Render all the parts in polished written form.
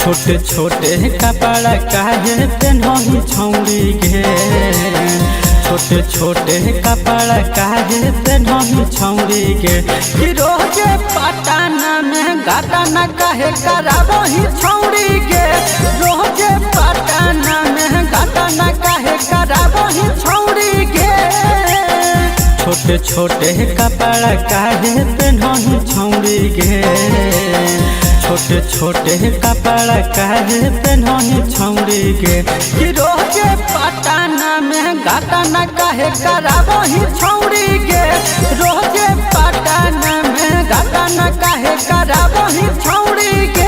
छोटे छोटे कपड़ा काहे पहनही छौरी गे, छोटे छोटे कपड़ा काहे पहनही छौरी गे। रोजे पटना में घटना काहे कराबही छौरी गे, रोजे पटना में घटना काहे कराबही छौरी गे। छोटे छोटे कपड़ा काहे पहनही छौरी गे, छोटे छोटे कपड़ा काहे पहनही छौरी गे। रोजे पटना में घटना काहे कराबही छौरी गे, रोजे पटना में घटना काहे कराबही छौरी गे।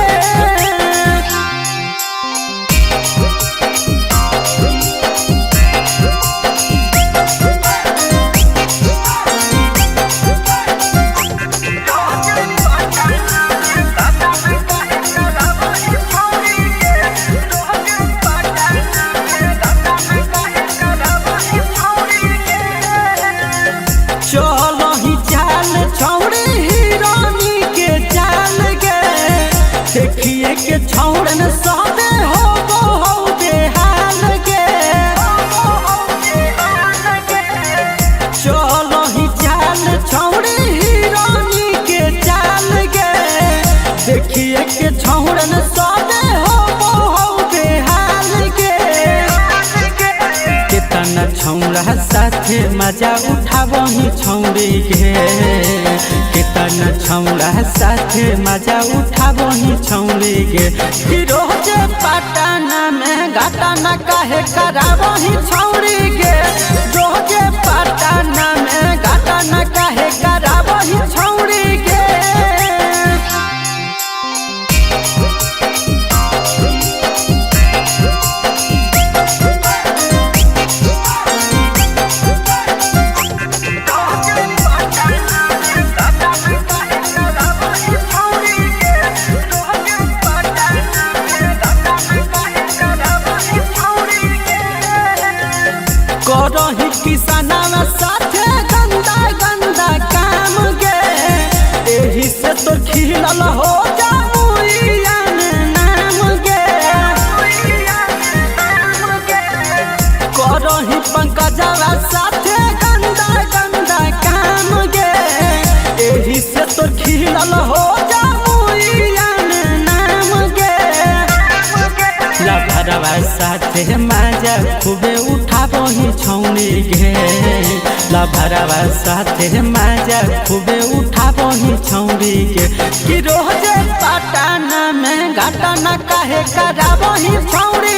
देखिए के छौड़न सबे हो बेहाल गे, चलो ही चाल छौड़ी हिरानी के चाल गे। देखिए के छौड़न सबे हो बेहाल गे, कितना छौड़ा साथे मजा उठाबही छौड़ी गे, कितना छौड़ा साथे मजा उठाबही छौड़ी गे। रोजे पटना में घटना काहे कराबही छौड़ी गे, रोजे पटना में घटना काहे कराबही छौड़ी गे। करही किसानवा साथे गंदा गंदा काम गे, एही से तो खिलल हो जामुइयान नाम गे। करही पंकजवा साथे गंदा गंदा काम गे, एही से तो खिलल हो जामुइयान नाम गे। लभरवा साथे मजा खूबे उठाबही छौरी गे, लभरवा साथे मजा खूबे उठाबही छौरी गे। रोजे पटना में घटना काहे कराबही छौरी